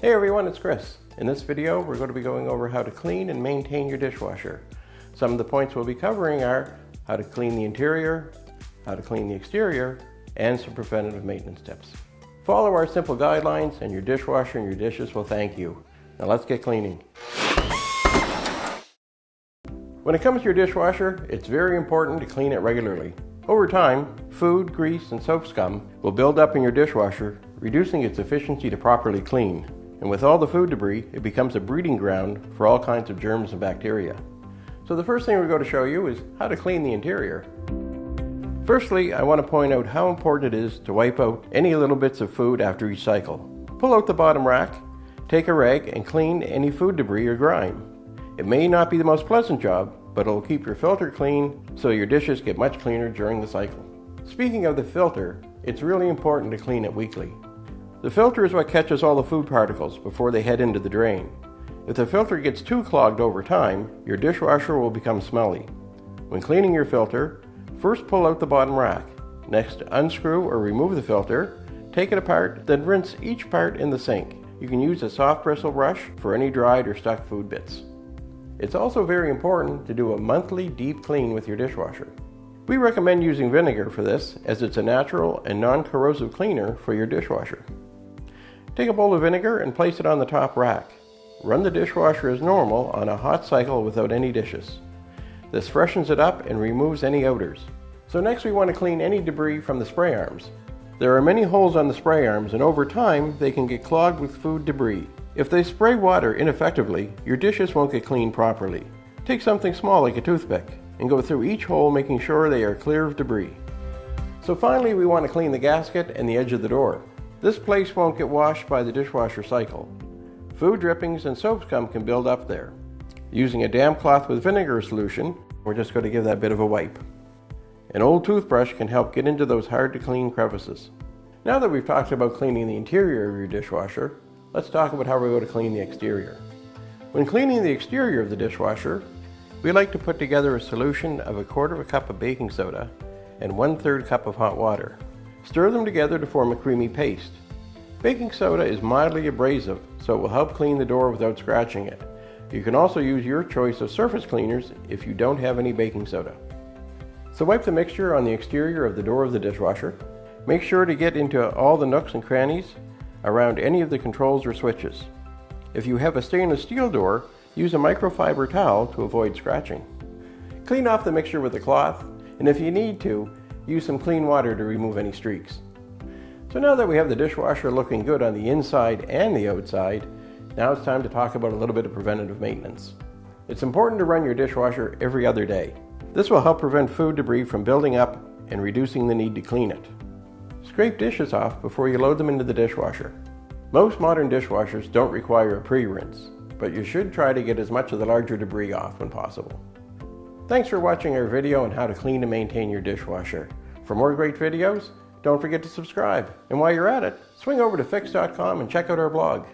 Hey everyone, it's Chris. In this video, we're going to be going over how to clean and maintain your dishwasher. Some of the points we'll be covering are how to clean the interior, how to clean the exterior, and some preventative maintenance tips. Follow our simple guidelines and your dishwasher and your dishes will thank you. Now let's get cleaning. When it comes to your dishwasher, it's very important to clean it regularly. Over time, food, grease, and soap scum will build up in your dishwasher, reducing its efficiency to properly clean. And with all the food debris, it becomes a breeding ground for all kinds of germs and bacteria. So the first thing we're going to show you is how to clean the interior. Firstly, I want to point out how important it is to wipe out any little bits of food after each cycle. Pull out the bottom rack, take a rag, and clean any food debris or grime. It may not be the most pleasant job, but it'll keep your filter clean so your dishes get much cleaner during the cycle. Speaking of the filter, it's really important to clean it weekly. The filter is what catches all the food particles before they head into the drain. If the filter gets too clogged over time, your dishwasher will become smelly. When cleaning your filter, first pull out the bottom rack. Next, unscrew or remove the filter, take it apart, then rinse each part in the sink. You can use a soft bristle brush for any dried or stuck food bits. It's also very important to do a monthly deep clean with your dishwasher. We recommend using vinegar for this as it's a natural and non-corrosive cleaner for your dishwasher. Take a bowl of vinegar and place it on the top rack. Run the dishwasher as normal on a hot cycle without any dishes. This freshens it up and removes any odors. So next we want to clean any debris from the spray arms. There are many holes on the spray arms and over time they can get clogged with food debris. If they spray water ineffectively, your dishes won't get cleaned properly. Take something small like a toothpick and go through each hole making sure they are clear of debris. So finally we want to clean the gasket and the edge of the door. This place won't get washed by the dishwasher cycle. Food drippings and soap scum can build up there. Using a damp cloth with vinegar solution, we're just going to give that a bit of a wipe. An old toothbrush can help get into those hard to clean crevices. Now that we've talked about cleaning the interior of your dishwasher, let's talk about how we're going to clean the exterior. When cleaning the exterior of the dishwasher, we like to put together a solution of 1/4 cup of baking soda and 1/3 cup of hot water. Stir them together to form a creamy paste. Baking soda is mildly abrasive, so it will help clean the door without scratching it. You can also use your choice of surface cleaners if you don't have any baking soda. So wipe the mixture on the exterior of the door of the dishwasher. Make sure to get into all the nooks and crannies around any of the controls or switches. If you have a stainless steel door, use a microfiber towel to avoid scratching. Clean off the mixture with a cloth, and if you need to, use some clean water to remove any streaks. So now that we have the dishwasher looking good on the inside and the outside, now it's time to talk about a little bit of preventative maintenance. It's important to run your dishwasher every other day. This will help prevent food debris from building up and reducing the need to clean it. Scrape dishes off before you load them into the dishwasher. Most modern dishwashers don't require a pre-rinse, but you should try to get as much of the larger debris off when possible. Thanks for watching our video on how to clean and maintain your dishwasher. For more great videos, don't forget to subscribe. And while you're at it, swing over to Fix.com and check out our blog.